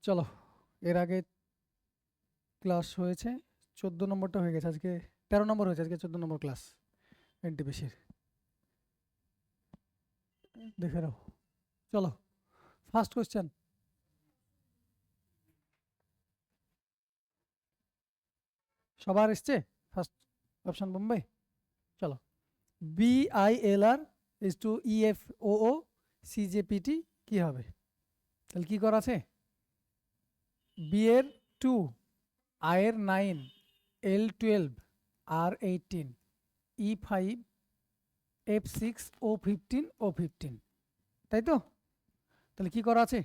চলো, এর আগে ক্লাস হয়েছে 14 নম্বরটা হয়ে গেছে, আজকে 13 নম্বর হয়েছে, আজকে 14 নম্বর ক্লাস এনটিপিসির। দেখে নাও। চলো, ফার্স্ট কোশ্চেন। সবার এসছে ফার্স্ট অপশন বোম্বে। চলো, BILR is to EFOO CJPT কি হবে? তাহলে কি করা আছে? বি এর 2, I এর 9, L12, R18, E5, F6, O15, O15, তাই তো? তাহলে কি করা আছে?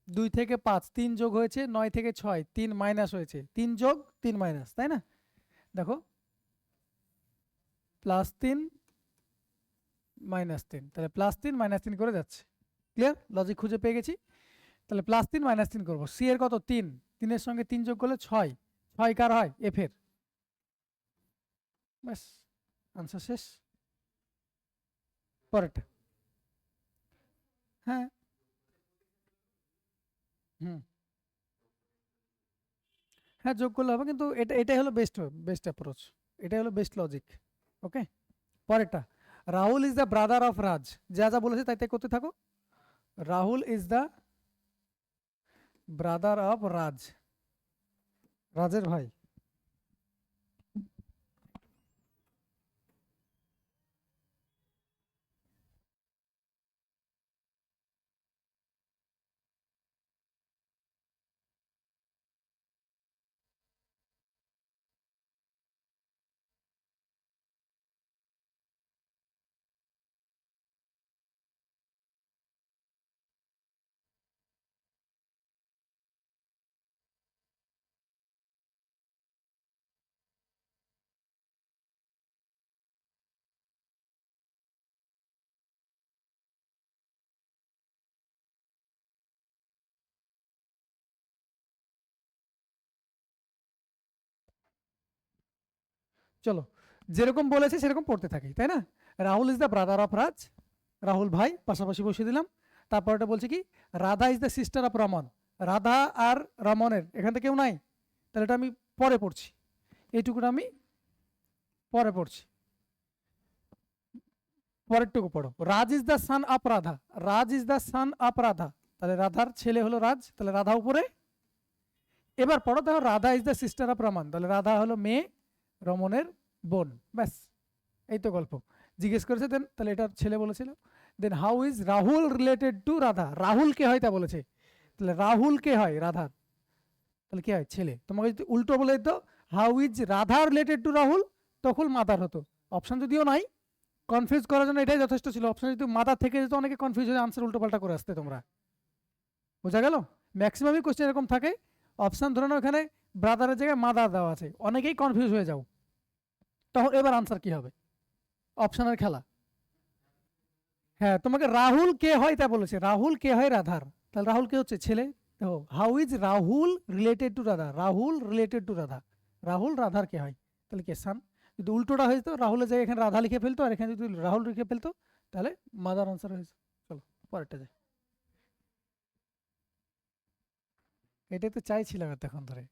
2 থেকে 5 3 যোগ হয়েছে, 9 থেকে 6 3 মাইনাস হয়েছে, 3 যোগ 3 মাইনাস, তাই না? দেখো, +3 -3, তাহলে +3 -3 করে যাচ্ছে। ক্লিয়ার? লজিক খুঁজে পেয়ে গেছি। তাহলে +3 -3 করবো। সি এর কত? 3, 3 এর সঙ্গে 3 যোগ করলে 6, 6 কার হয়? এফ এর। ব্যাস, আনসার শেষ। পরেরটা। হ্যাঁ, হুম, হ্যাঁ যোগ করলে হবে, কিন্তু এটাই হলো বেস্ট অ্যাপ্রোচ, এটাই হলো বেস্ট লজিক। ওকে, পরেরটা। Rahul is the brother of Raj. যা যা বলেছে তাই তাই করতে থাকো। Rahul is the brother of Raj, রাজের ভাই। চলো, যেরকম বলেছে সেরকম পড়তে থাকি, তাই না? Rahul is the brother of Raj, Rahul ভাই, পাশাপাশি বসিয়ে দিলাম। তারপরটা বলছে কি? Radha is the sister of Raman. Radha আর রমনের এখান থেকে কেউ নাই, তাহলে এটা আমি পরে পড়ছি, এইটুকুটা আমি পরে পড়ছি। পরেরটুকু পড়ো। Raj is the son of Radha, Raj is the son of Radha, তাহলে রাধার ছেলে হলো রাজ, তাহলে রাধা উপরে। এবার পড়ো, দেখো Radha is the sister of Raman, তাহলে রাধা হলো মেয়ে, রমনের বোন। ব্যাস, এই তো গল্প। জিজ্ঞেস করেছে দেন, তাহলে এটা ছেলে বলেছিল। Then how is Rahul related to Radha, Rahul কে হয় তা বলেছে, তাহলে রাহুল কে হয়? রাধার, তাহলে কে হয়? ছেলে। তোমাকে যদি উল্টো বলে দিত how is Radha related to Rahul, তখন মাদার হতো। অপশন যদিও নাই, কনফিউজ করার জন্য এটাই যথেষ্ট ছিল। অপশন যদি মাদার থেকে যেত, অনেকে কনফিউজ হয়ে আনসার উল্টো পাল্টা করে আসতে। তোমরা বোঝা গেল? ম্যাক্সিমামই কোশ্চেন এরকম থাকে, অপশন ধরে নাও এখানে ব্রাদারের জায়গায় মাদার দেওয়া আছে, অনেকেই কনফিউজ হয়ে যাও। তখন এবার আনসার কি হবে? অপশনের খেলা। হ্যাঁ, তোমাকে রাহুল কে হয় তা বলেছে, রাহুল কে হয়? রাধার, তাহলে রাহুল কে হচ্ছে? ছেলে। দেখো, how is Rahul related to Radha, Rahul related to Radha, Rahul রাধার কে হয়? তাহলে কে? সান। যদি উল্টোটা হয়েছে, রাহুলের জায়গায় এখানে রাধা লিখে ফেলতো, আর এখানে যদি রাহুল লিখে ফেলতো, তাহলে মাদার আনসার হয়েছে। চলো পরেরটা যাই। এটাই তো চাইছিলাম এতক্ষণ ধরে।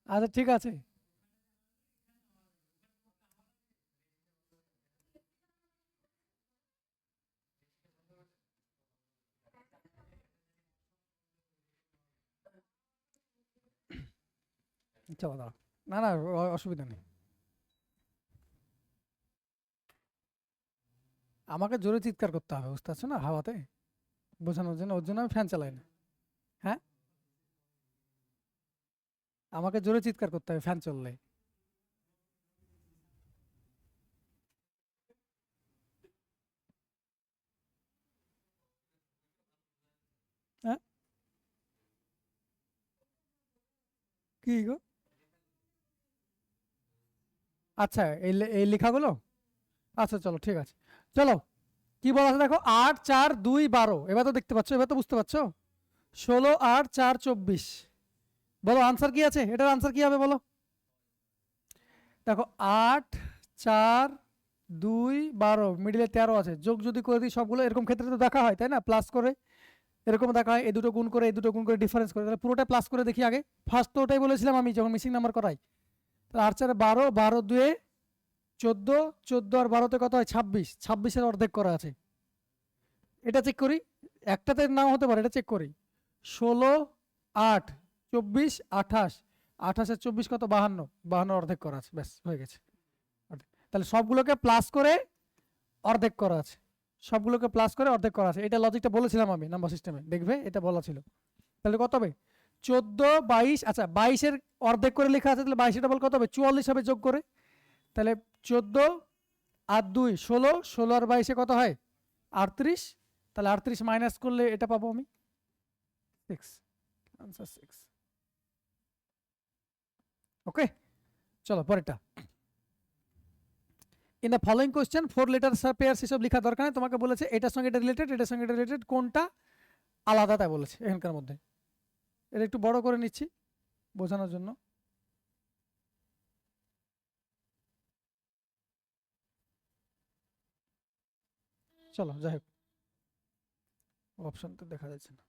আচ্ছা ঠিক আছে, চলো দাঁড়াও। না না, অসুবিধা নেই। আমাকে জোরে চিৎকার করতে হবে, বুঝতে পারছো না, হাওয়াতে বোঝানোর জন্য, ওর জন্য আমি ফ্যান চালাই না। হ্যাঁ, আমাকে জোরে চিৎকার করতে হবে ফ্যান চললে। হ্যাঁ, কি গো? আচ্ছা, এই লেখাগুলো। আচ্ছা চলো ঠিক আছে। চলো, কি বলা আছে দেখো, 8 4 2 12। এবার তো দেখতে পাচ্ছ, এবার তো বুঝতে পারছো। 16 8 4 24, বলো আনসার কি আছে, এটার আনসার কি হবে বলো। দেখো 8 4 2 12 মিডিলে 13 আছে, যোগ যদি করে দিই সবগুলো, এরকম ক্ষেত্রে তো দেখা হয় তাই না, প্লাস করে এরকম দেখা হয়, এই দুটো গুণ করে এই দুটো গুণ করে ডিফারেন্স করে, তাহলে পুরোটা প্লাস করে দেখি আগে। ফার্স্ট তো ওটাই বলেছিলাম আমি যখন মিসিং নাম্বার করাই। তাহলে 8 4 12, 12 2 14, 14 আর 12তে কত হয় 26, 26-এর অর্ধেক করা আছে। এটা চেক করি, একটাতে নাও হতে পারে, এটা চেক করি। 16 8 24 28, 28 আর 24 কত 52, 52 অর্ধেক করা আছে, ব্যাস হয়ে গেছে। তাহলে সবগুলোকে প্লাস করে অর্ধেক করা আছে, সবগুলোকে প্লাস করে অর্ধেক করা আছে, এটা লজিকটা বলেছিলাম আমি নাম্বার সিস্টেমে, দেখবে এটা বলা ছিল। তাহলে কত হবে 14 22, আচ্ছা 22-এর অর্ধেক করে লেখা আছে, তাহলে 22 ডবল কত হবে 44 হবে যোগ করে। তাহলে 14 আর 2 16, 16 আর 22-এ কত হয় 38, তাহলে 38 মাইনাস করলে এটা পাবো আমি 6, আনসার 6। ওকে, চলো পরেরটা। In the following question 4 letter pair, সেসব লেখা দরকার নেই, তোমাকে বলেছে এটার সঙ্গে এটা রিলেটেড, এটার সঙ্গে এটা রিলেটেড, কোনটা আলাদা তাই বলেছে এখানকার মধ্যে। এটা একটু বড় করে নিচ্ছি বোঝানোর জন্য। চলো যাই হোক, অপশন তো দেখা যাচ্ছে না।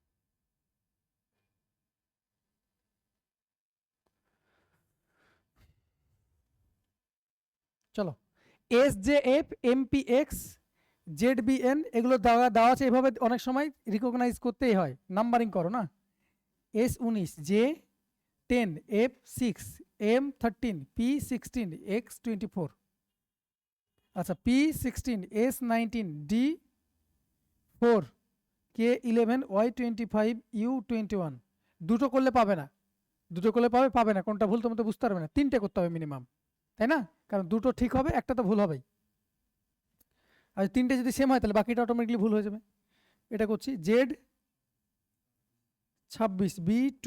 চলো এস জে এফ এমপিএক্স জেডবিএন এগুলো দেওয়া দেওয়া আছে, এভাবে অনেক সময় রিকগনাইজ করতেই হয়, নাম্বারিং করো না। S19 J10 F6 M13 P16 X24, আচ্ছা P16 S19 D4 K11 Y25 U21। দুটো করলে পাবে না, দুটো করলে পাবে না, কোনটা ভুল তুমি তো বুঝতে পারবে না, তিনটে করতে হবে মিনিমাম, তাই না, কারণ দুটো ঠিক হবে একটা তো ভুল হবেই, আর তিনটে যদি সেম হয় তাহলে বাকিটা অটোমেটিকলি ভুল হয়ে যাবে। এটা করছি Z26 B2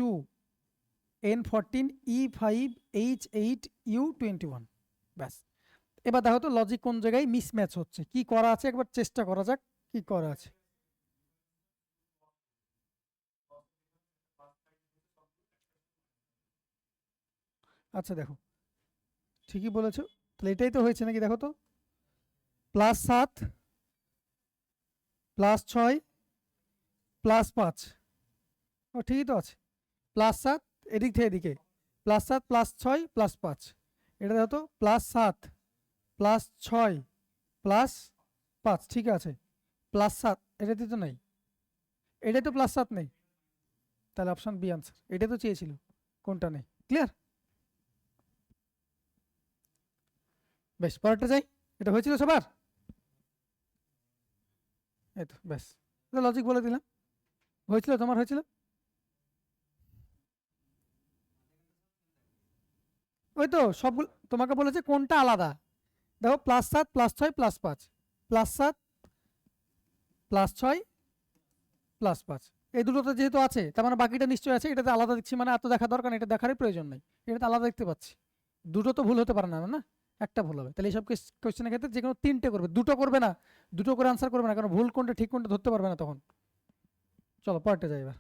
N14 E5 H8 U21, ব্যাস। এবার দেখো তো লজিক কোন জায়গায় মিসম্যাচ হচ্ছে, কি করা আছে একবার চেষ্টা করা যাক কি করা আছে। আচ্ছা দেখো ঠিকই বলেছো, তাহলে এটাই তো হয়েছে নাকি, দেখো তো +7 +6 +5, ও ঠিকই তো আছে, +7 এদিক থেকে এদিকে, +7 +6 +5, এটা দেখো তো +7 +6 +5, ঠিক আছে, +7 এটাতে তো নেই, এটাই তো +7 নেই, তাহলে অপশন বি আনসার, এটা তো চেয়েছিল, কোনটা নেই, ক্লিয়ার। বেশ পরেরটা যাই, এটা হয়েছিল সবার, এই তো ব্যাস, লজিক বলে দিলাম, হয়েছিল তোমার হয়েছিল, ওই তো সবগুলো তোমাকে বলেছে কোনটা আলাদা, দেখো +7 +6 +5, +7 +6 +5, এই দুটোতে যেহেতু আছে তার মানে বাকিটা নিশ্চয়ই আছে, এটাতে আলাদা দেখছি মানে এত দেখা দরকার, এটা দেখারই প্রয়োজন নেই, এটাতে আলাদা দেখতে পাচ্ছি, দুটো তো ভুল হতে পারে না, না একটা ভুল হবে, তাহলে এইসব কোশ্চেনের ক্ষেত্রে যে কোনো তিনটে করবে, দুটো করবে না, দুটো করে আনসার করবে না, কারণ ভুল কোনটা ঠিক কোনটা ধরতে পারবে না তখন। চলো পরেরটা যাই এবার।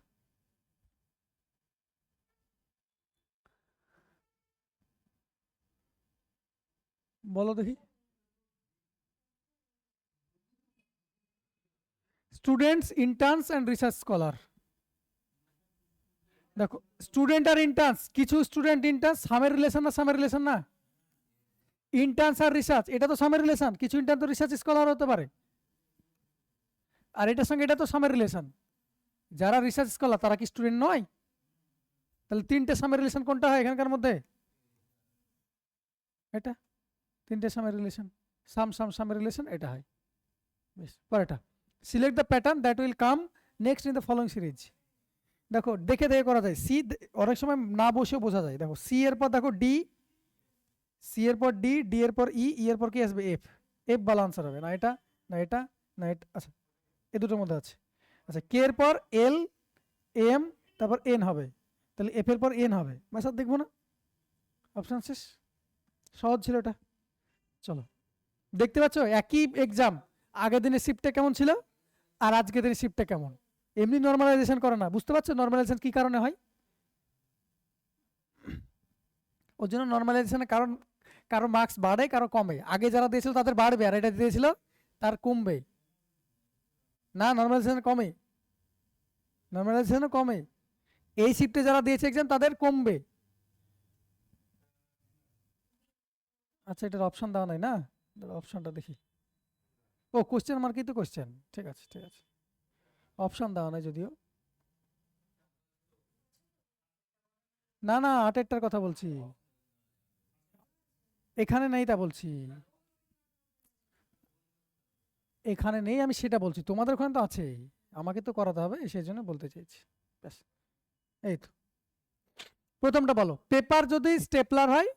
বলো দেখি, students interns and research scholar, দেখো স্টুডেন্ট আর ইন্টার্নস, কিছু স্টুডেন্ট ইন্টার্নস সামের রিলেশন না, সামের রিলেশন না, ইন্টার্নস আর রিসার্চ এটা তো সামের রিলেশন, কিছু ইন্টার্ন তো রিসার্চ স্কলার হতে পারে, আর এটার সঙ্গে এটা তো সামের রিলেশন, যারা রিসার্চ স্কলার তারা কি স্টুডেন্ট নয়, তাহলে তিনটে সামের রিলেশন কোনটা হয় এখানকার মধ্যে, এটা তিনটে সামের রিলেশন, সামের রিলেশন এটা হয়, বেশ পরেরটা, select the pattern that will come next in the following series, দেখো দেখে দেখে করা যায়, সি অনেক সময় না বসেও বোঝা যায়, দেখো সি এর পর দেখো ডি, সি এর পর ডি, ডি এর পর ই, ই এর পর কি আসবে এফ, এফ ভালো আনসার হবে, না এটা না এটা না এটা, আচ্ছা এই দুটোর মধ্যে আছে, আচ্ছা কে এর পর এল এম তারপর এন হবে, তাহলে এফ এর পর এন হবে, ব্যাস আর দেখবো না, অপশন শেষ, সহজ ছিল এটা। চলো দেখতে পাচ্ছ একই এক্সাম, আগের দিনের শিফটটা কেমন ছিল আর আজকের দিনের শিফটটা কেমন, এমনি নর্মালাইজেশন করে না, বুঝতে পারছো নর্মালাইজেশন কি কারণে হয়, ওর জন্য নর্মালাইজেশনে কারণ কারো মার্কস বাড়ে কারো কমে, আগে যারা দিয়েছিল তাদের বাড়বে আর এটা দিয়েছিল তার কমবে না, নর্মালাইজেশনে কমে, নর্মালাইজেশনে কমে। এই শিফটে যারা দিয়েছে এক্সাম তাদের কমবে। আচ্ছা এটার অপশন দেওয়া নাই না, অপশনটা দেখি। ও কোশ্চেন মার্কই তো কোশ্চেন, ঠিক আছে ঠিক আছে, অপশন দেওয়া নাই যদিও। না না 8-এরটার কথা বলছি, এখানে নেই তা বলছি, এখানে নেই আমি সেটা বলছি, তোমাদের ওখানে তো আছে, আমাকে তো করাতে হবে সেই জন্য বলতে চাইছি। ব্যাস এই তো। প্রথমটা বলো, পেপার যদি স্টেপলার হয়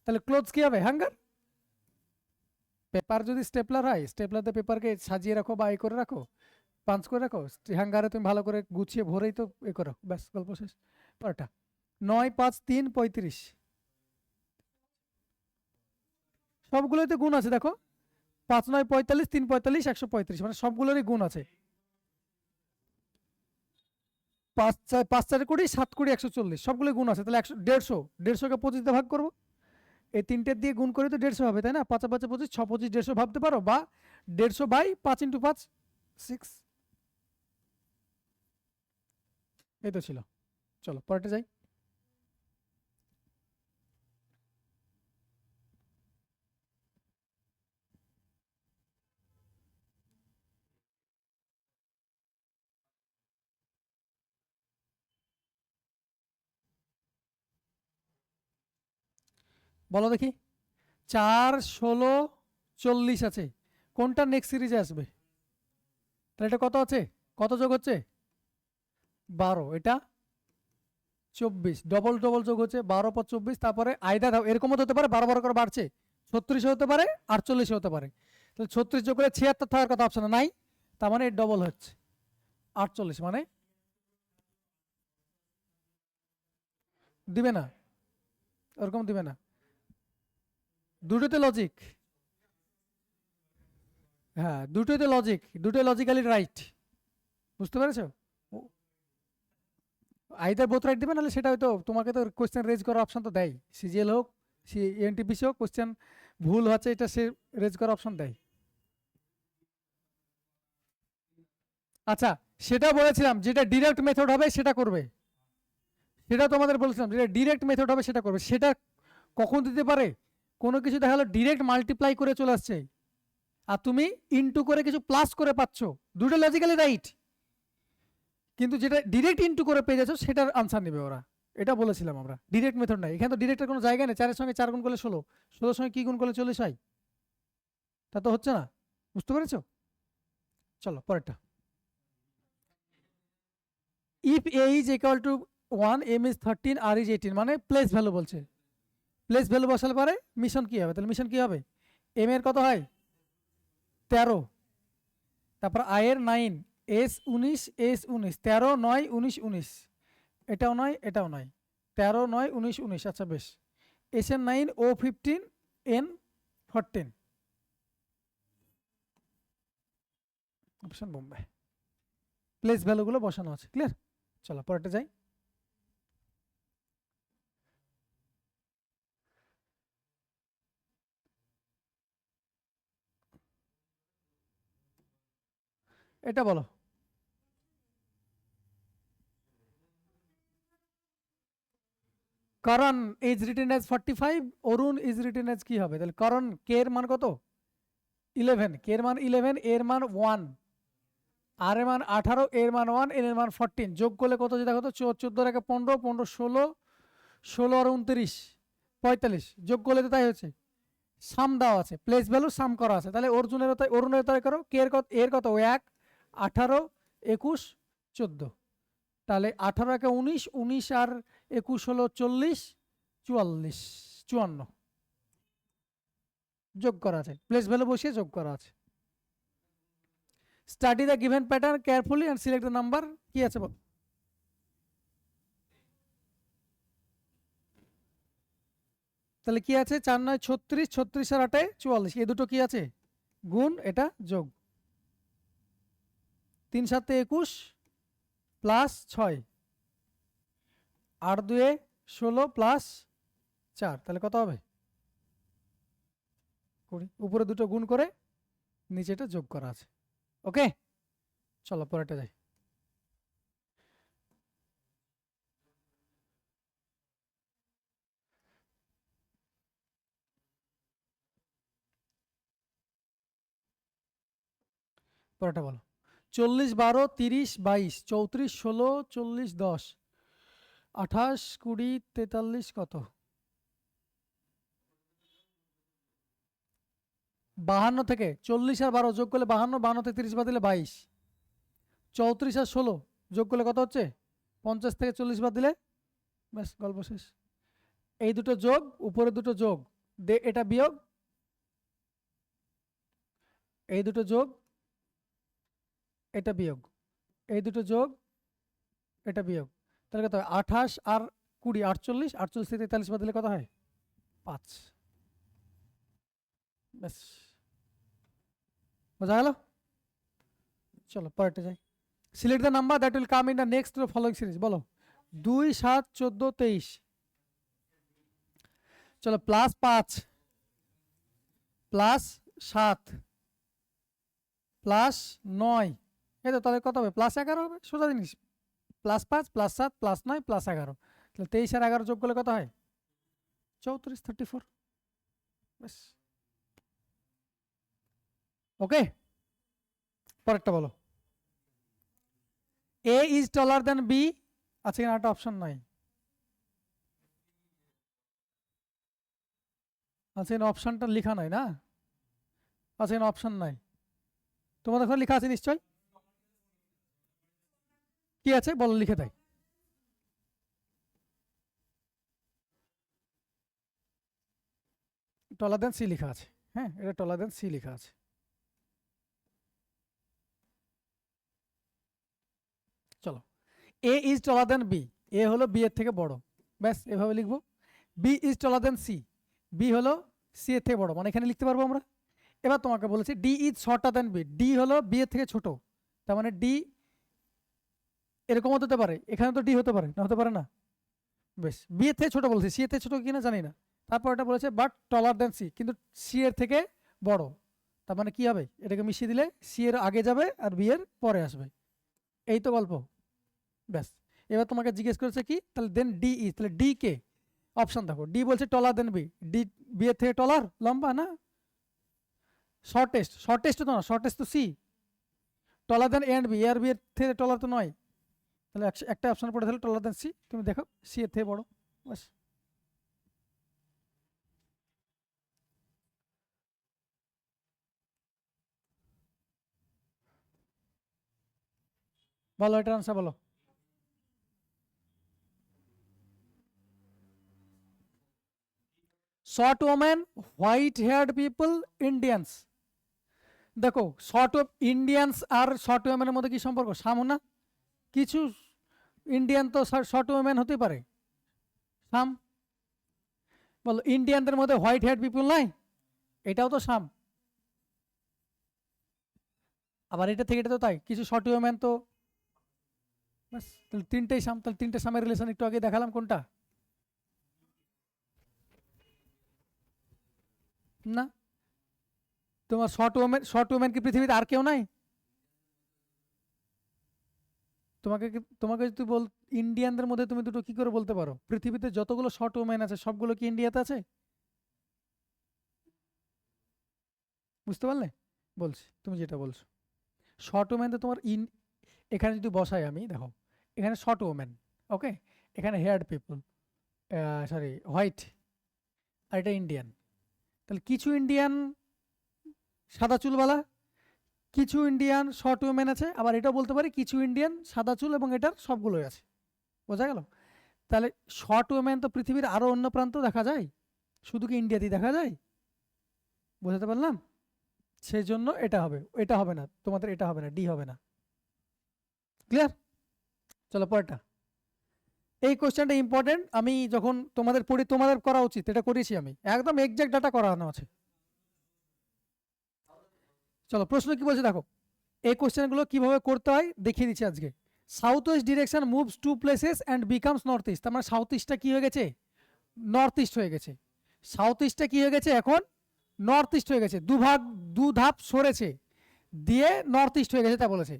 তাহলে ক্লোজ কি হবে? হ্যাঙ্গার। পেপার যদি স্টেপলার হয়, স্টেপলারতে পেপারকে সাজিয়ে রাখো বা এ করে রাখো, পাঞ্চ করে রাখো, হ্যাঙ্গারে তুমি ভালো করে গুছিয়ে ভরেই তো এ করো, ব্যাস গল্প শেষ। পরটা 9, 5, 3, 35, সবগুলোতে গুণ আছে দেখো, 5, 9, 45, 3, 45, 135, মানে সবগুলোরই গুণ আছে। 5, 4, 20, 7, 20, 140, সবগুলো গুণ আছে, তাহলে 150, 150কে 25 দিয়ে ভাগ করবো, এই তিনটের দিয়ে গুণ করে তো 150 হবে তাই না, 5, 5, 25, 6, 25, 150 ভাবতে পারো, বা 150/5 × 5, 6। এই তো ছিল। চলো পরেরটা যাই। বলো দেখি, 4, 16, 40 আছে, কোনটা নেক্সট সিরিজে আসবে? তাহলে এটা কত আছে, কত যোগ হচ্ছে? 12, এটা 24, ডবল ডবল যোগ হচ্ছে 12 × 24, তারপরে আইদার এরকমও হতে পারে 12 12 করে বাড়ছে, 36 হতে পারে 48 হতে পারে, তাহলে 36 যোগ করে 76 থাকার কথা অপশনে নাই, তার মানে ডবল হচ্ছে 48, মানে দিবে না, ওরকম দিবে না, দুটোতে লজিক, হ্যাঁ দুটোতে লজিক, দুটোই লজিক্যালি রাইট, বুঝতে পেরেছো? আইদার বোথ রাইট দিবে, নাহলে সেটা হয়তো তোমাকে তো কোশ্চেন রেজ করার অপশন তো দেয়, সিজিএল হোক এনটিপিসি হোক, কোশ্চেন ভুল হচ্ছে এটা সে রেজ করার অপশন দেয়। আচ্ছা সেটা বলেছিলাম, যেটা ডিরেক্ট মেথড হবে সেটা করবে, সেটা তোমাদের বলেছিলাম, যেটা ডিরেক্ট মেথড হবে সেটা করবে। সেটা কখন দিতে পারে, কোনো কিছু দেখা গেলো ডিরেক্ট মাল্টিপ্লাই করে চলে আসছে আর তুমি ইনটু করে কিছু প্লাস করে পাচ্ছ, দুটো লজিক্যালি রাইট, কিন্তু যেটা ডিরেক্ট ইনটু করে পেয়ে যাচ্ছ সেটার আনসার নেবে ওরা, এটা বলেছিলাম আমরা। ডিরেক্ট মেথড নাই এখানে, তো ডিরেক্টের কোনো জায়গা নেই, 4-এর সঙ্গে 4 গুণ করলে 16, 16-এর সঙ্গে কি গুণ করলে 40 হয়, তা তো হচ্ছে না, বুঝতে পেরেছো? চলো পরেরটা, if A is equal to 1, M is 13, R is 18, মানে প্লেস ভ্যালু বলছে, প্লেস ভ্যালু বসালে পরে মিশন কি হবে, তাহলে মিশন কি হবে, এম এর কত হয় 13, তারপর আই এর 9, এস 19, এস 19, 13, 9, 19, 19, এটাও নয় এটাও নয়, 13, 9, 19, 19, আচ্ছা বেশ, এস এর 9, O 15, N 14, option Bombay, place ভ্যালুগুলো বসানো আছে, ক্লিয়ার? চলো পরেরটা যাই। এটা বলো, Karan is written as 45, Arun is written as কি হবে, তাহলে করণ কে এর মান কত 11, কে এর মান 11, এর মান 1, আর এর মান 18, এর মান 1, এর মান 14, যোগ করলে কত যে দেখো তো, 14 একে 15, 15, 16, 16 আর 29, 45, যোগ করলে তো তাই হচ্ছে, সাম দেওয়া আছে, প্লেস ভ্যালু সাম করা আছে, তাহলে অর্জুনের তাই অরুণের তাই করো, কে এর কত, এর কত 1, 18, 21, 14, তাহলে 18 একে 19, 19 আর 21 হলো 40, 44, 54, যোগ করা আছে, প্লেস ভ্যালু বসিয়ে যোগ করা আছে। Study the given pattern carefully and select the number, কি আছে বল, তাহলে কি আছে 4, 9, 36, 36 আর 8, 44, এই দুটো কি আছে গুণ, এটা যোগ, 3, 7, 21 প্লাস 6, 8, 2, 16 প্লাস 4, তাহলে কত হবে 20। উপরে দুটো গুণ করে নিচেটা যোগ করা আছে। ওকে, চলো পরেরটা যাই। পরেরটা বলো। 40 12 30 22 34 16 40 10 28 20 43 কত 52 থেকে 40 আর 12 যোগ করলে 52, 52 থেকে 30 বাদ দিলে 22, 34 আর 16 যোগ করলে কত হচ্ছে 50 থেকে 40 বাদ দিলে ব্যাস গল্প শেষ। এই দুটো যোগ, উপরে দুটো যোগ, এটা বিয়োগ, এই দুটো যোগ, এটা বিয়োগ, এই দুটো যোগ, এটা বিয়োগ, তাহলে কত হয় 28 আর 20 48, 48 থেকে 43 বাদ দিলে কত হয় 5। ব্যাস বোঝা গেল। চলো পরেরটা যাই। Select the number that will come in the next following series. বলো 2 7 14 23। চলো +5 +7 +9, এই তো তাহলে কত হবে +11 হবে, সোজা জিনিস। +5 +7 +9 +11, তাহলে 23 আর 11 যোগ করলে কত হয় 34 34। ব্যাস ওকে, পরেরটা বলো। A is taller than B, আচ্ছা এখানে একটা অপশন নাই, আচ্ছা এখানে অপশনটা লেখা নাই না, আচ্ছা এখানে অপশন নাই, তোমাদের ঘরে লেখা আছে নিশ্চয়, কি আছে বলো লিখে দেয়। টলার দেন সি লেখা আছে, হ্যাঁ এটা টলার দেন সি লেখা আছে। চলো এ ইজ টলার দেন বি, এ হলো বি এর থেকে বড়, ব্যাস এভাবে লিখবো। B is taller than C, B হলো সি এর থেকে বড়, মানে এখানে লিখতে পারবো আমরা। এবার তোমাকে বলেছি D is shorter than B, D হলো বি এর থেকে ছোট, তার মানে ডি এরকম হতে পারে, এখানে তো ডি হতে পারে না, হতে পারে না, বেশ বি এর থেকে ছোট বলছি, সি এর থেকে ছোট কিনা জানি না। তারপর এটা বলেছে বাট টলার দেন সি, কিন্তু সি এর থেকে বড়, তার মানে কি হবে এটাকে মিশিয়ে দিলে সি এর আগে যাবে আর বি এর পরে আসবে, এই তো গল্প, ব্যাস। এবার তোমাকে জিজ্ঞেস করেছে কি, তাহলে দেন ডি ইজ, তাহলে ডি কে অপশন দেখো, ডি বলছে টলার দেন বি, ডি বি এর থেকে টলার লম্বা না, শর্টেস্ট, শর্টেস্ট তো না, শর্টেস্ট তো C, taller than A and B, আর বি এর থেকে টলার তো নয়, তাহলে একটা অপশন পড়ে তাহলে টলার দেন সি, তুমি দেখো সি এর থেকে বড়, বাস। বলো এটার আনসার বলো। Short women, white heard people, Indians. দেখো শর্ট ইন্ডিয়ানস আর শর্ট ওমেনের মধ্যে কি সম্পর্ক, সাম না, কিছু ইন্ডিয়ান তো শর্ট ওমেন হতে পারে, সাম। বলো ইন্ডিয়ানদের মধ্যে হোয়াইট হেয়ার্ড পিপল নাই, এটাও তো সাম, আবার এটা থেকে এটা তো তাই, কিছু শর্ট ওমেন তো, বাস তাহলে তিনটেই সাম, তাহলে তিনটে সামের রিলেশন একটু আগে দেখালাম কোনটা, না তোমার শর্ট ওমেন কি পৃথিবীতে আর কেউ নাই, তোমাকে তোমাকে যদি বল ইন্ডিয়ানদের মধ্যে তুমি দুটো কি করে বলতে পারো, পৃথিবীতে যতগুলো শর্ট ওমেন আছে সবগুলো কি ইন্ডিয়াতে আছে, বুঝতে পারলে, বলছি তুমি যেটা বলছো শর্ট ওমেন তো তোমার এখানে যদি বসাই আমি, দেখো এখানে শর্ট ওমেন, ওকে, এখানে হেয়ার্ড পিপল, সরি হোয়াইট, আর এটা ইন্ডিয়ান, তাহলে কিছু ইন্ডিয়ান সাদা চুলওয়ালা, কিছু ইন্ডিয়ান শর্ট ওমেন আছে, আবার এটাও বলতে পারি কিছু ইন্ডিয়ান সাদা চুল এবং এটার সবগুলোই আছে, বোঝা গেল। তাহলে শর্ট ওমেন তো পৃথিবীর আরো অন্য প্রান্ত দেখা যায়, শুধু কি ইন্ডিয়াতেই দেখা যায়, বোঝাতে পারলাম, সেই জন্য এটা হবে, এটা হবে না তোমাদের, এটা হবে না, ডি হবে না, ক্লিয়ার। চলো পরেরটা, এই কোশ্চেনটা ইম্পর্টেন্ট, আমি যখন তোমাদের পড়ি তোমাদের করা উচিত, এটা করেছি আমি, একদম এক্সাক্ট ডাটা করানো আছে। চলো প্রশ্ন কি বলছে দেখো, এই কোশ্চেনগুলো কিভাবে করতে হয় দেখিয়ে দিচ্ছি আজকে। South west direction moves two places and becomes north east, তার মানে সাউথ ইস্টটা কি হয়ে গেছে নর্থ ইস্ট হয়ে গেছে, সাউথ ইস্টটা কি হয়ে গেছে এখন নর্থ ইস্ট হয়ে গেছে, দু ধাপ সরেছে দিয়ে নর্থ ইস্ট হয়ে গেছে তা বলেছে।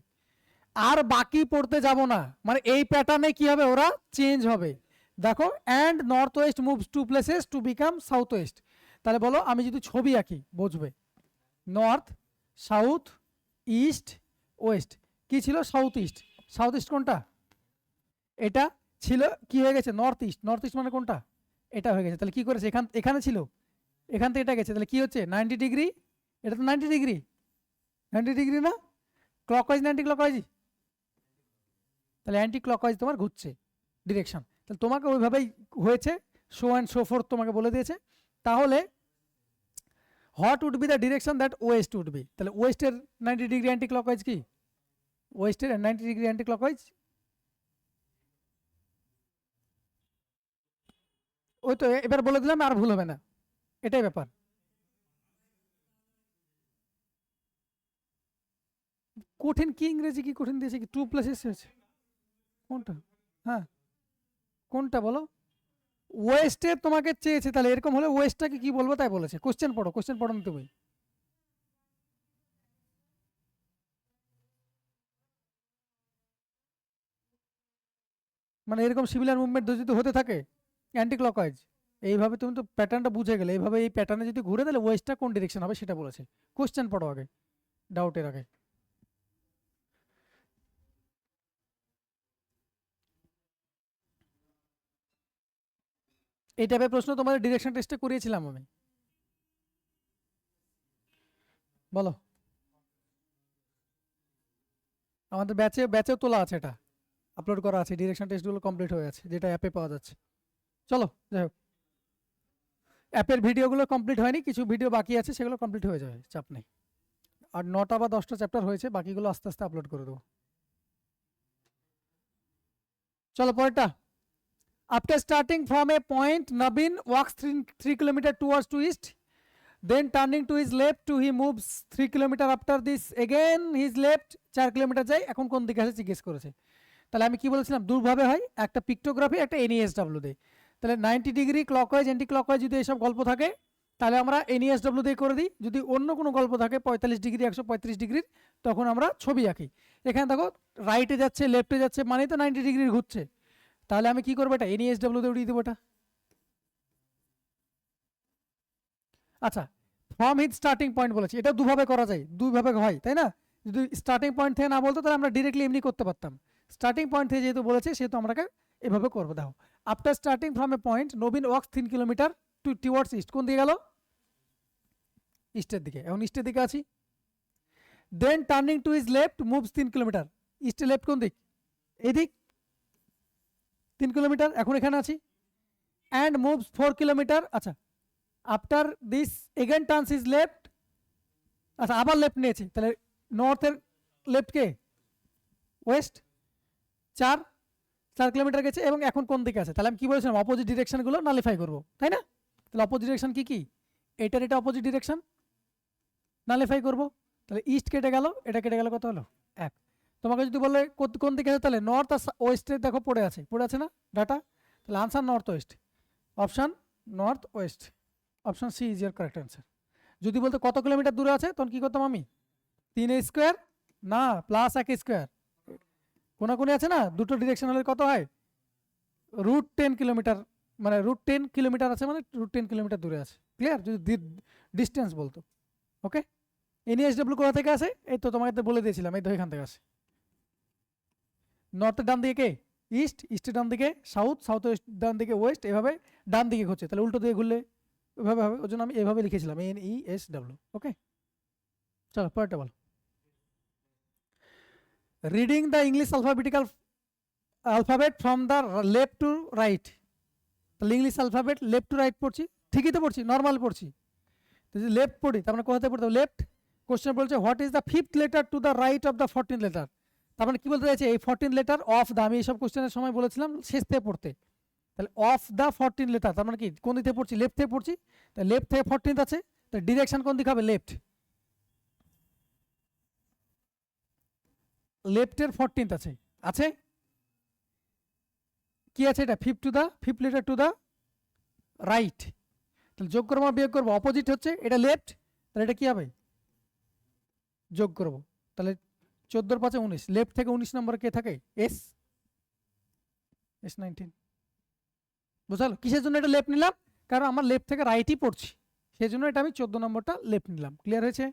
আর বাকি পড়তে যাব না, মানে এই প্যাটার্নে কি হবে ওরা চেঞ্জ হবে। দেখো and north west moves two places to become south west. তাহলে বলো আমি যদি ছবি আঁকি বুঝবে, নর্থ সাউথ ইস্ট ওয়েস্ট, কি ছিল সাউথ ইস্ট, সাউথ ইস্ট কোনটা, এটা ছিল, কি হয়ে গেছে নর্থ ইস্ট, নর্থ ইস্ট মানে কোনটা এটা হয়ে গেছে। তাহলে কি করেছে এখানে ছিল, এখান থেকে এটা গেছে, তাহলে কি হচ্ছে 90 ডিগ্রি, এটা তো 90 ডিগ্রি, 90 ডিগ্রি না, ক্লকওয়াইজ 90 ক্লকওয়াইজ, তাহলে অ্যান্টি ক্লকওয়াইজ তোমার ঘুরছে ডিরেকশন। তাহলে তোমাকে ওইভাবেই হয়েছে, শো অ্যান্ড শো ফোর্থ তোমাকে বলে দিয়েছে। তাহলে what would be the direction that west would be, তাহলে ওয়েস্টের 90 ডিগ্রি অ্যান্টি ক্লকওয়াইজ কি, ওয়েস্টের 90 ডিগ্রি অ্যান্টি ক্লকওয়াইজ, ওই তো এবার বলে দিলাম আর ভুল হবে না, এটাই ব্যাপার। কঠিন কি ইংরেজি কি কঠিন দিয়েছে কি, টু প্লেসেস হয়েছে কোনটা, হ্যাঁ কোনটা বলো, ওয়েস্টে তোমাকে চেয়েছে, তাহলে এরকম হলে ওয়েস্টটাকে কি বলবো তাই বলেছে। কোশ্চেন পড়ো, কোশ্চেন পড়ো না তুমি, মানে এরকম সিমিলার মুভমেন্ট যদি হতে থাকে অ্যান্টি ক্লকওয়াইজ, এইভাবে তুমি তো প্যাটার্নটা বুঝে গেলে, এইভাবে এই প্যাটার্নে যদি ঘুরে তাহলে ওয়েস্টটা কোন ডিরেকশন হবে সেটা বলেছে। কোশ্চেন পড়ো আগে ডাউটের আগে। এই টাইপের প্রশ্ন তোমাদের ডিরেকশন টেস্টে করিয়েছিলাম আমি, বলো আমাদের ব্যাচেও তোলা আছে, এটা আপলোড করা আছে, ডিরেকশন টেস্টগুলো কমপ্লিট হয়ে আছে যেটা অ্যাপে পাওয়া যাচ্ছে। চলো যাই হোক, অ্যাপের ভিডিওগুলো কমপ্লিট হয়নি, কিছু ভিডিও বাকি আছে, সেগুলো কমপ্লিট হয়ে যাবে, চাপ নেই। আর 9টা বা 10টা চ্যাপ্টার হয়েছে, বাকিগুলো আস্তে আস্তে আপলোড করে দেবো। চলো পরেরটা, after starting from a point Nabin walks 3 kilometers towards to east, then turning to his left to he moves 3 kilometers, after this again his left 4 kilometre যায়, এখন কোন দিকে আছে জিজ্ঞেস করেছে। তাহলে আমি কি বলেছিলাম দুভাবে হয়, একটা পিক্টোগ্রাফি একটা NESW দেয়। তাহলে 90 ডিগ্রি ক্লকওয়াইজ অ্যান্টি ক্লকওয়াইজ যদি এইসব গল্প থাকে তাহলে আমরা NESW দিয়ে করে দিই, যদি অন্য কোনো গল্প থাকে 45 ডিগ্রি 135 ডিগ্রির তখন আমরা ছবি আঁকি। এখানে দেখো রাইটে যাচ্ছে লেফটে যাচ্ছে মানে তো 90 ডিগ্রি ঘুরছে, তাহলে আমি কি করবো এটা NESW দিয়ে উড়িয়ে দেবো এটা। আচ্ছা ফ্রম হিজ স্টার্টিং পয়েন্ট বলেছি, এটা দুভাবে করা যায়, দুইভাবে হয় তাই না, যদি স্টার্টিং পয়েন্ট থেকে না বলতো তাহলে আমরা ডিরেক্টলি এমনি করতে পারতাম, স্টার্টিং পয়েন্ট থেকে যেহেতু বলেছে সেহেতু আমরা এভাবে করবো। দেখো after starting from a point Nabin walks 3 kilometre to towards east, কোন দিকে গেল ইস্টের দিকে, এখন ইস্টের দিকে আছি। Then turning to his left moves 3 kilometre, ইস্টে লেফট কোন দিক, এই দিক 3 কিলোমিটার, এখন এখানে আছি। অ্যান্ড মুভস 4 কিলোমিটার, আচ্ছা after this again turns his left, আচ্ছা আবার লেফট নিয়েছে, তাহলে নর্থের লেফট কে ওয়েস্ট 4 কিলোমিটার গেছে, এবং এখন কোন দিকে আছে, তাহলে আমি কি বলেছিলাম অপোজিট ডিরেকশনগুলো নালিফাই করবো তাই না। তাহলে অপোজিট ডিরেকশন কি কি, এটার এটা অপোজিট ডিরেকশন নালিফাই করবো, তাহলে ইস্ট কেটে গেল, এটা কেটে গেল, কত হলো 1। তোমাকে যদি বলে কোন দিকে আছে তাহলে নর্থ আর ওয়েস্টে দেখো পড়ে আছে না ডাটা, তাহলে answer north west, option north west, option C is your correct answer. যদি বলতো কত কিলোমিটার দূরে আছে তখন কি করতাম আমি 3 স্কোয়ার না প্লাস 1 স্কোয়ার, কোনাকুনি আছে না দুটো ডিরেকশন হলে কত হয় √10 কিলোমিটার, মানে √10 কিলোমিটার আছে মানে √10 কিলোমিটার দূরে আছে, ক্লিয়ার যদি ডিস্টেন্স বলতো। ওকে NESW কোথা থেকে আসে, এই তো তোমাকে বলে দিয়েছিলাম, এই তো এখান থেকে আসে। নর্থের ডান দিকে কে ইস্ট, ইস্টের ডান দিকে সাউথ, সাউথ ওয়েস্ট ডান দিকে ওয়েস্ট, এভাবে ডান দিকে ঘুরছে, তাহলে উল্টো দিকে ঘুরলে ওইভাবে হবে, ওই জন্য আমি এভাবে লিখেছিলাম NESW। ওকে চলো পরেরটা বলো, reading the English alphabet from the left to right, তাহলে English alphabet left to right পড়ছি, ঠিকই তো পড়ছি নর্মাল পড়ছি, তো যদি লেফট পড়ি তার মানে কোথাতে পড়তে লেফট। কোশ্চেন বলছে what is the 5th letter to the right of the 14th letter, তার মানে কি বলতে চাইছে এই 14 লেটার অফ দ্য, আমি এইসব কোশ্চেনের সময় বলেছিলাম শেষ থেকে পড়তে, তাহলে অফ দ্য 14 লেটার তার মানে কি কোন দিক থেকে পড়ছি লেফট থেকে পড়ছি, তাহলে লেফট থেকে 14th আছে, তাহলে ডিরেকশন কোন দিক হবে লেফট, লেফটের 14th আছে, আছে কি আছে এটা 5th letter to the right, তাহলে যোগ করবো বিয়োগ করবো, অপোজিট হচ্ছে, এটা লেফট, তাহলে এটা কি হবে যোগ করবো। তাহলে 14×5 = 19, লেফট থেকে 19 নম্বর কে থাকে এস, S19। বুঝালো কিসের জন্য এটা লেফট নিলাম, কারণ আমার লেফট থেকে রাইটই পড়ছি, সেই জন্য এটা আমি 14 নম্বরটা লেফট নিলাম। ক্লিয়ার হয়েছে?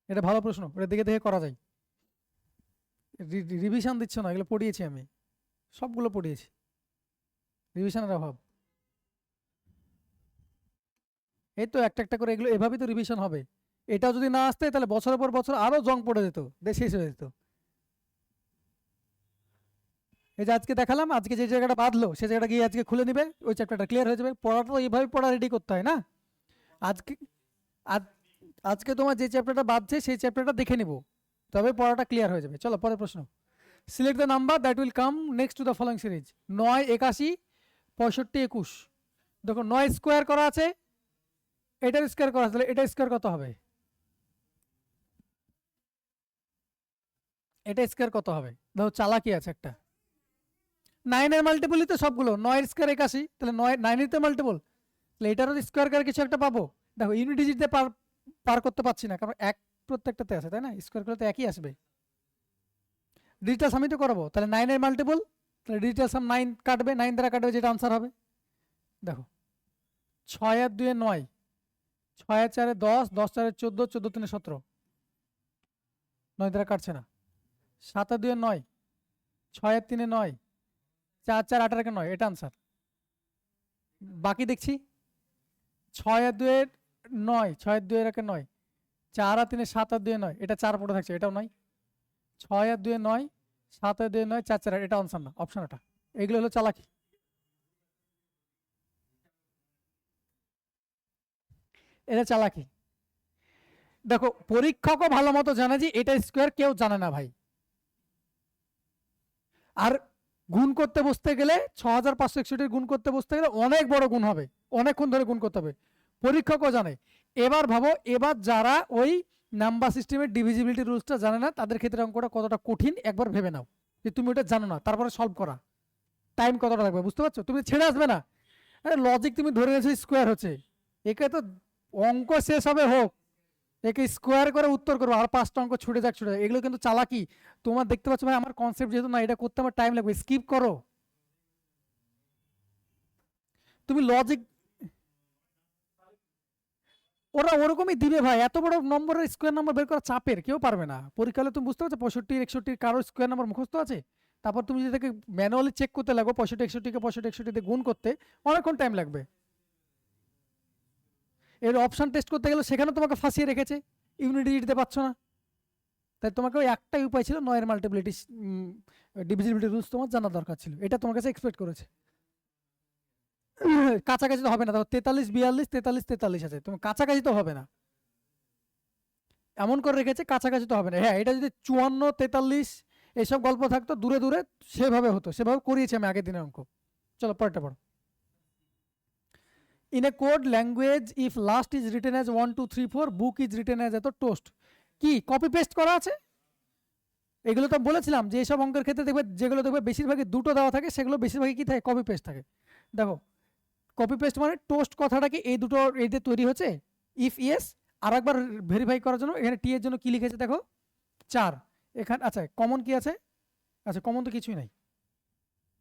এটা ভালো প্রশ্ন, এটা দেখে দেখে করা যায়। রিভিশন দিচ্ছ না, এগুলো পড়িয়েছি আমি, সবগুলো পড়িয়েছি, রিভিশনের অভাব। এই তো একটা একটা করে এগুলো এভাবেই তো রিভিশন হবে। এটা যদি না আসতে তাহলে বছরের পর বছর আরো জং পড়ে যেত, শেষ হয়ে যেত। এই যে আজকে দেখালাম, আজকে যে জায়গাটা বাঁধলো সে জায়গাটা গিয়ে আজকে খুলে নিবে, ওই চ্যাপ্টারটা ক্লিয়ার হয়ে যাবে। পড়াটা তো এইভাবে পড়া রেডি করতে হয় না। আজকে আজকে তোমার যে চ্যাপ্টারটা বাঁধছে সেই চ্যাপ্টারটা দেখে নিব, তবে পড়াটা ক্লিয়ার হয়ে যাবে। চলো পরের প্রশ্ন। Select the number that will come next to the following series. 9, 81, 65, 21। দেখো 9 স্কোয়ার করা আছে, এটার স্কোয়ার করা আছে, তাহলে এটা স্কোয়ার কত হবে, এটা স্কোয়ার কত হবে? দেখো চালাকি আছে একটা, 9 এর মাল্টিপলই তো সবগুলো, 9 স্কোয়ার 81, তাহলে 9 এর তো মাল্টিপল, তাহলে এটারও স্কোয়ার করে কিছু একটা পাবো। দেখো ইউনিট ডিজিট দিয়ে পার করতে পারছি না, কারণ এক প্রত্যেকটাতে আছে, তাই না? স্কোয়ার করলে তো একই আসবে। ডিজিটাল সামই তো করাবো, তাহলে 9 এর মাল্টিপল, তাহলে ডিজিটাল সাম 9 কাটবে, 9 দ্বারা কাটবে, যেটা আনসার হবে। দেখো 6 আর 2 9, 6 আর 4 10, 10 4 14, 14 3 17, 9 দ্বারা কাটছে না। 7 আর 2 9, 6 আর 3 9, 4 4 8 আর 9, এটা আনসার। বাকি দেখছি 6 আর 2 9, 6 আর 2 9, 4 আর 3 7 আর 2 9, এটা 4 পড়ে থাকছে, এটাও নয়। 6 আর 2 9, 7 আর 2 9, 4 4 এটা আনসার না, অপশন এটা। এগুলো হলো চালাকি, এটা চালাকি। দেখো পরীক্ষকও ভালো মতো জানে যে এটা স্কোয়ার, কেউ জানে না ভাই। আর গুণ করতে বসতে গেলে 6561 গুণ করতে বসতে গেলে অনেক বড় গুণ হবে, অনেকক্ষণ ধরে গুণ করতে হবে, পরীক্ষকও জানে। এবার ভাবো, এবার যারা ওই নাম্বার সিস্টেমের ডিভিজিবিলিটি রুলসটা জানে না, তাদের ক্ষেত্রে অঙ্কটা কতটা কঠিন একবার ভেবে নাও, যে তুমি ওটা জানো না, তারপরে সলভ করা টাইম কতটা লাগবে, বুঝতে পারছো? তুমি ছেড়ে আসবে না, আরে লজিক তুমি ধরে নিয়েছো স্কোয়ার হচ্ছে, একে তো অঙ্ক শেষ হবে হোক, একে স্কোয়ার করে উত্তর করবো, আর 5টা অঙ্ক ছুটে যাক ছুটে যাক, এগুলো কিন্তু চালাকি। তোমার দেখতে পাচ্ছ ভাই, আমার কনসেপ্ট যেহেতু না, এটা করতে আমার টাইম লাগবে, স্কিপ করো। তুমি লজিক, ওরা ওরকমই দিবে ভাই, এত বড় নম্বরের স্কোয়ার নাম্বার বের করা চাপের, কেউ পারবে না। পরীক্ষা হলে তুমি বুঝতে পারছো 65 61 কারো স্কোয়ার নাম্বার মুখস্থ আছে, তারপর তুমি যদি তাকে ম্যানুয়ালি চেক করতে লাগো 65 61 কে 65 61 দিয়ে গুণ করতে, অনেকক্ষণ টাইম লাগবে। এর অপশন টেস্ট করতে গেলে সেখানে তোমাকে ফাঁসিয়ে রেখেছে, ইউনিটি দিতে পারছো না, তাই তোমাকে ওই একটাই উপায় ছিল, 9 এর মাল্টিপ্লিটি ডিভিজিবিলিটি রুলস তোমার জানা দরকার ছিল, এটা তোমার কাছে এক্সপেক্ট করেছে। কাছাকাছি তো হবে না, দেখো 43 42 43 43 আছে, তুমি কাছাকাছি তো হবে না, এমন করে রেখেছে কাছাকাছি তো হবে না। হ্যাঁ, এটা যদি 54 43 এইসব গল্প থাকতো দূরে দূরে, সেভাবে হতো, সেভাবে করিয়েছি আমি আগের দিনের অঙ্ক। চলো পরেরটা পড়ো। In a code language if last is written as 1 2 3 4, book is written as এত, টোস্ট কি কপি পেস্ট করা আছে? এগুলো তো বলেছিলাম যে এইসব অঙ্কের ক্ষেত্রে দেখবে, যেগুলো দেখবে বেশিরভাগই দুটো দেওয়া থাকে, সেগুলো বেশিরভাগই কি থাকে, কপি পেস্ট থাকে। দেখো কপি পেস্ট মানে টোস্ট কথাটা কি এই দুটো এই দিয়ে তৈরি হচ্ছে, ইফ ইয়েস, আর একবার ভেরিফাই করার জন্য এখানে টি এর জন্য কি লিখেছে দেখো 4, এখানে আচ্ছা কমন কি আছে, আচ্ছা কমন তো কিছুই নাই,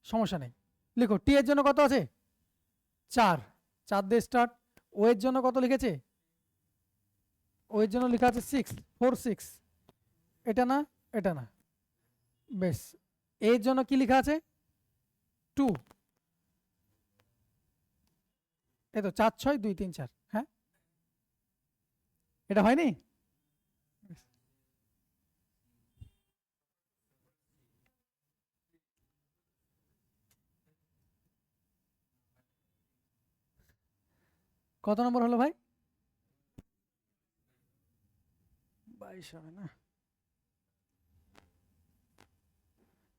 সমস্যা নেই, লিখো টি এর জন্য কত আছে 4, 4 দিয়ে স্টার্ট। ও এর জন্য কত লিখেছে, ও এর জন্য লেখা আছে 6 4 6, এটা না এটা না, বেশ। এর জন্য কি লেখা আছে 2, এই তো 4 6 2 3 4, হ্যাঁ এটা হয়নি। কত নম্বর হলো ভাই? 22 হবে না,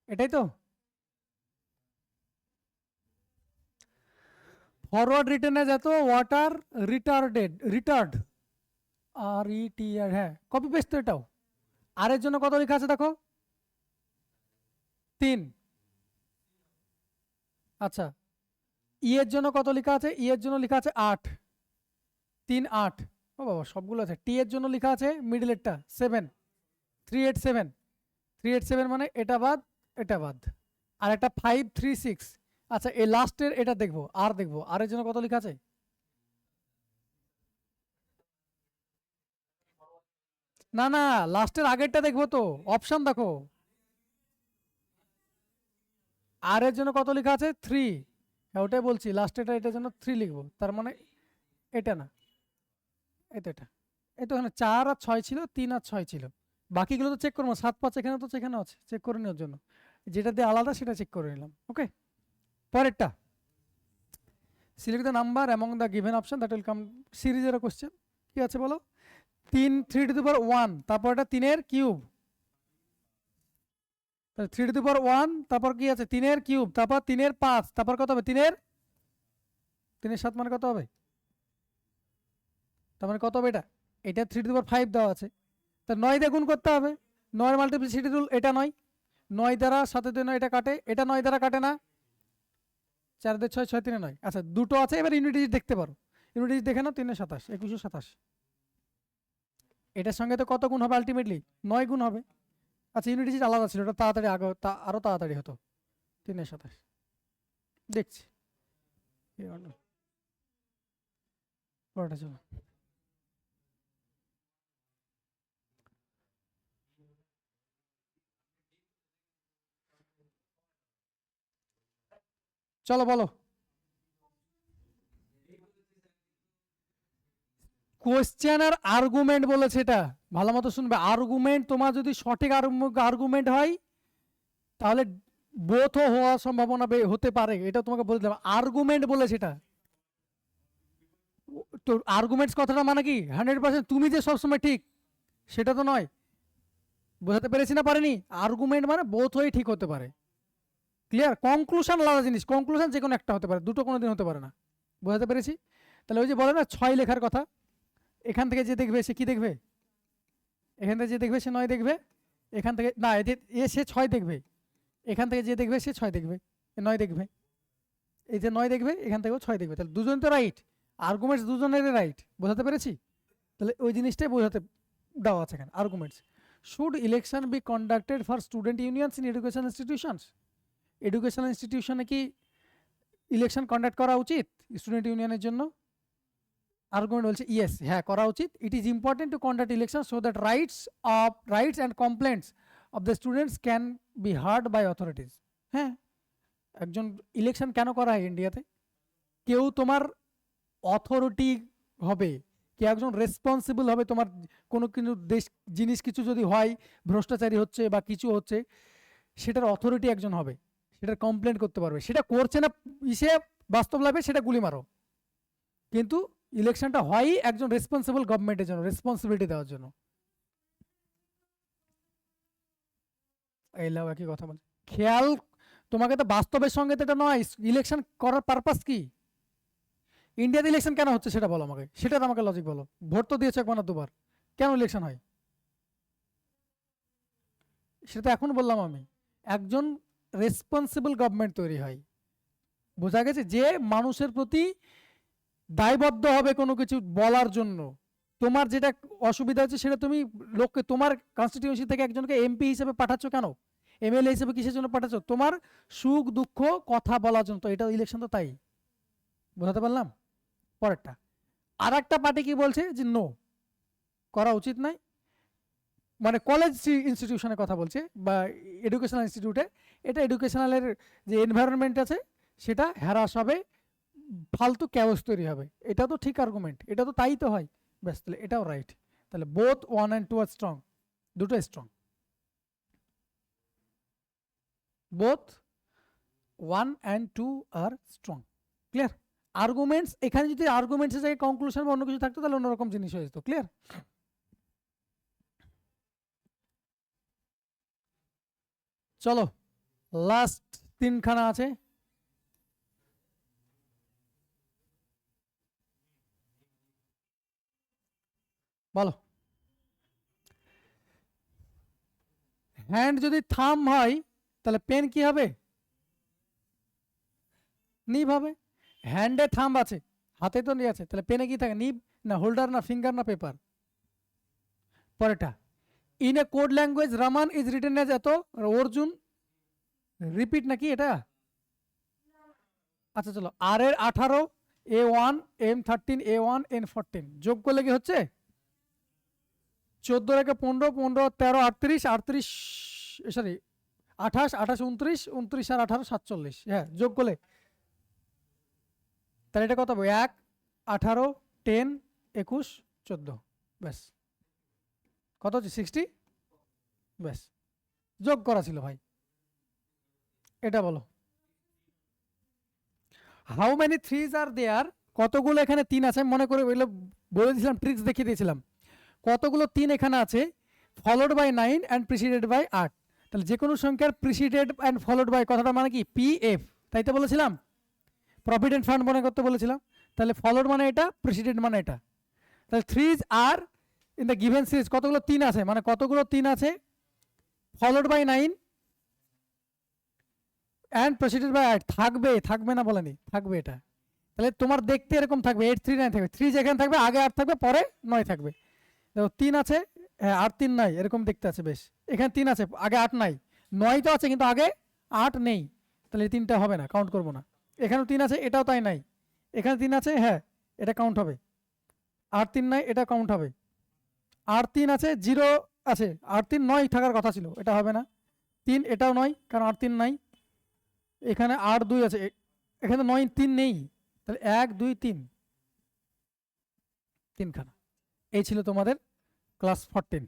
এটাই তো। ফরওয়ার্ড রিটার্নে যেত ওয়াটার রিটার্ড, আর ই টি আর, হ্যাঁ কপি পেস্ট তো এটাও। আর এর জন্য কত লেখা আছে দেখো 3, আচ্ছা, ই এর জন্য কত লেখা আছে? ই এর জন্য লেখা আছে 8, 3 8। ও বাবা, সবগুলো আছে। টি এর জন্য লেখা আছে মিডলেরটা 7, 3 8 7, 3 8 7 মানে এটা বাদ এটা বাদ, আর একটা 5 3 6। আচ্ছা, এই লাস্টের এটা দেখবো, আর দেখবো আর এর জন্য কত লেখা আছে? না না, লাস্টের আগেরটা দেখবো তো, অপশন দেখো। আর এর জন্য কত লেখা আছে? 3। হ্যাঁ, ওটাই বলছি, লাস্টেরটা এটার জন্য 3 লিখবো, তার মানে এটা না, এটা এটা। এই তো এখানে 4 আর 6 ছিল, 3 আর 6 ছিল। বাকিগুলো তো চেক করবো, 7 5 এখানে তো সেখানে আছে, চেক করে নেওয়ার জন্য যেটা দিয়ে আলাদা সেটা চেক করে নিলাম। ওকে, পরেরটা, select the number among the given option that will come সিরিজের কোশ্চেন। কি আছে বলো? 3 3 টু দি পাওয়ার 1, তারপর এটা 3 এর কিউব, 3 টু দি পাওয়ার 1, তারপর কি আছে 3 এর কিউব, তারপর 3 এর 5, তারপর কত হবে 3 এর 7 মানে কত হবে? তার মানে কত হবে এটা? এটা 3 টু দি পাওয়ার 5 দেওয়া আছে, তা 9 দিয়ে গুণ করতে হবে। 9 এর মাল্টিপ্লিসিটি রুল, এটা 9, 9 দ্বারা 7 দিয়ে 9 এটা কাটে, এটা 9 দ্বারা কাটে না, 4 দিয়ে 6 6 3 9। আচ্ছা, দুটো আছে, এবার ইউনিট ডিজিট দেখতে পারো। ইউনিট ডিজিট দেখে নাও, 3 27 2127। এটার সঙ্গে তো কত গুণ হবে আলটিমেটলি? 9 গুণ হবে। আচ্ছা, ইউনিট ডিজিট আলাদা ছিল, ওটা তাড়াতাড়ি আগে আরো তাড়াতাড়ি হতো। 3 27 দেখছি। পরেরটা চলো। চলো বলো। কোশ্চেন আর আর্গুমেন্ট বলেছে, এটা ভালো মতো শুনবে। আর্গুমেন্ট, তোমার যদি সঠিক আর্গুমেন্ট হয় তাহলে বোথ হওয়ার সম্ভাবনা হতে পারে, এটা তোমাকে বলে দিলাম। আর্গুমেন্ট বলেছে এটা। তো আর্গুমেন্টস কথাটা মানে কি 100% তুমি যে সবসময় ঠিক সেটা তো নয়। বোঝাতে পেরেছি না পারেনি? আর্গুমেন্ট মানে বোথ হয়ে ঠিক হতে পারে। ক্লিয়ার? কনক্লুশন আলাদা জিনিস, কনক্লুশন যে কোনো একটা হতে পারে, দুটো কোনোদিন হতে পারে না। বোঝাতে পেরেছি? তাহলে ওই যে বলে না 6 লেখার কথা, এখান থেকে যে দেখবে সে কি দেখবে? এখান থেকে যে দেখবে সে 9 দেখবে, এখান থেকে না এ সে 6 দেখবে, এখান থেকে যে দেখবে সে 6 দেখবে, 9 দেখবে। এই যে 9 দেখবে, এখান থেকেও 6 দেখবে, তাহলে দুজন তো রাইট, আর্গুমেন্টস দুজনেরই রাইট। বোঝাতে পেরেছি? তাহলে ওই জিনিসটাই বোঝাতে দেওয়া আছে এখানে। Arguments, should election be conducted for student unions in education institutions? Educational ইনস্টিটিউশনে কি ইলেকশন কন্ডাক্ট করা উচিত স্টুডেন্ট ইউনিয়নের জন্য? আর্গুমেন্ট বলছে ইয়েস, হ্যাঁ করা উচিত। It is important to conduct election so that rights and complaints of the students can be heard by authorities. হ্যাঁ, একজন ইলেকশন কেন করা হয় ইন্ডিয়াতে? কেউ তোমার অথরিটি হবে, কেউ একজন রেসপন্সিবল হবে, তোমার কোনো কিছু দেশ জিনিস কিছু যদি হয়, ভ্রষ্টাচারী হচ্ছে বা কিছু হচ্ছে, সেটার অথরিটি একজন হবে, সেটার কমপ্লেন করতে পারবে। সেটা করছে না ইসে বাস্তব লাভে, সেটা গুলি মারো। কিন্তু ইলেকশনটা হয়ই একজন রেসপন্সিবল গভর্নমেন্টের জন্য, রেসপন্সিবিলিটি দেওয়ার জন্য। এই লাভ একই কথা বলছে। খেয়াল, তোমাকে তো বাস্তবের সঙ্গে তো এটা নয়, ইলেকশন করার পারপাস কি? ইন্ডিয়াতে ইলেকশন কেন হচ্ছে সেটা বলো আমাকে, সেটা আমাকে লজিক বলো। ভোট তো দিয়েছে একবার না দুবার, কেন ইলেকশন হয়? সেটা এখন বললাম আমি, একজন রেসপন্সিবল গভর্নমেন্ট তৈরি হয়। বোঝা গেছে? যে মানুষের প্রতি দায়বদ্ধ হবে কোনো কিছু বলার জন্য। তোমার যেটা অসুবিধা হচ্ছে সেটা তুমি লোককে, তোমার কনস্টিটিউয়েন্সি থেকে একজনকে এমপি হিসেবে পাঠাচ্ছ কেন, এমএলএ হিসেবে কিসের জন্য পাঠাচ্ছ? তোমার সুখ দুঃখ কথা বলার জন্য। তো এটা ইলেকশন তো তাই। বোঝাতে পারলাম? পরেরটা, আর একটা পার্টি কি বলছে যে নো, করা উচিত নয়। মানে কলেজ ইনস্টিটিউশনের কথা বলছে বা এডুকেশনাল ইনস্টিটিউটে, এটা এডুকেশনালের যে এনভায়রনমেন্ট আছে সেটা হ্যারাস হবে, ফালতু ক্যাওস তৈরি হবে। এটা তো ঠিক আর্গুমেন্ট, এটা তো তাই তো হয়। ব্যাস, তাহলে এটাও রাইট। তাহলে বোথ 1 and 2 আর স্ট্রং, দুটো strong. Both 1 and 2 are strong. Clear? Arguments, এখানে যদি আর্গুমেন্টসের জায়গায় কনক্লুশন বা অন্য কিছু থাকতো তাহলে অন্যরকম জিনিস হয়ে যেত। ক্লিয়ার? চলো, লাস্ট 3খানা আছে, বলো। হ্যান্ড যদি থাম হয় তাহলে পেন কি হবে? নিব হবে। হ্যান্ডে থাম্ব আছে, হাতে তো নিয়ে আছে, তাহলে পেনে কি থাকে, নিব না হোল্ডার না ফিঙ্গার না পেপার। পরেরটা, in a code language Raman is written as এত, অর্জুন রিপিট নাকি এটা? আচ্ছা চলো, আর এর 18, A1 M13 A1 N14 যোগ করলে কি হচ্ছে 14 রেখে 15 15 13 38 38 সরি 28 28 29 29 আর 18 47, হ্যাঁ যোগ করলে তাহলে এটা কত হবে 1 18 10 21 14, ব্যাস কত হচ্ছে 60, ব্যাস যোগ করা ছিল ভাই। এটা বলো হাউ মেনি থ্রিজ আর দেয়ার, কতগুলো এখানে 3 আছে, মনে করে ওইগুলো বলে দিয়েছিলাম, ট্রিক্স দেখিয়ে দিয়েছিলাম। কতগুলো 3 এখানে আছে, followed by 9 and preceded by 8, তাহলে যে কোনো সংখ্যার প্রিসিডেড অ্যান্ড ফলোড বাই কথাটা মানে কি PF, তাই তো বলেছিলাম, প্রভিডেন্ট ফান্ড মনে করতে বলেছিলাম। তাহলে ফলোড মানে এটা, প্রিসিডেড মানে এটা, তাহলে threes are in the given series কতগুলো 3 আছে, মানে কতগুলো 3 আছে, followed by 9 and preceded by 8, থাকবে থাকবে না বলেনি, থাকবে এটা। তাহলে তোমার দেখতে এরকম থাকবে 8 3 9 থাকবে, 3 যেখানে থাকবে আগে 8 থাকবে পরে 9 থাকবে। দেখো 3 আছে, হ্যাঁ 8 3 নাই, এরকম দেখতে আছে বেশ। এখানে 3 আছে আগে 8 নাই, 9 তো আছে কিন্তু আগে 8 নেই, তাহলে এই 3টা হবে না, কাউন্ট করবো না। এখানেও 3 আছে, এটাও তাই নাই, এখানে 3 আছে, হ্যাঁ এটা কাউন্ট হবে। 8 3 নাই, এটা কাউন্ট হবে। 8 3 আছে, 0 আছে, 8 3 9 থাকার কথা ছিল, এটা হবে না। 3 এটাও নয়, কারণ 8 3 নাই। এখানে 8 2 আছে, এখানে 9 3 নেই, তাহলে 1 2 3 3খানা। এই ছিল তোমাদের ক্লাস 14।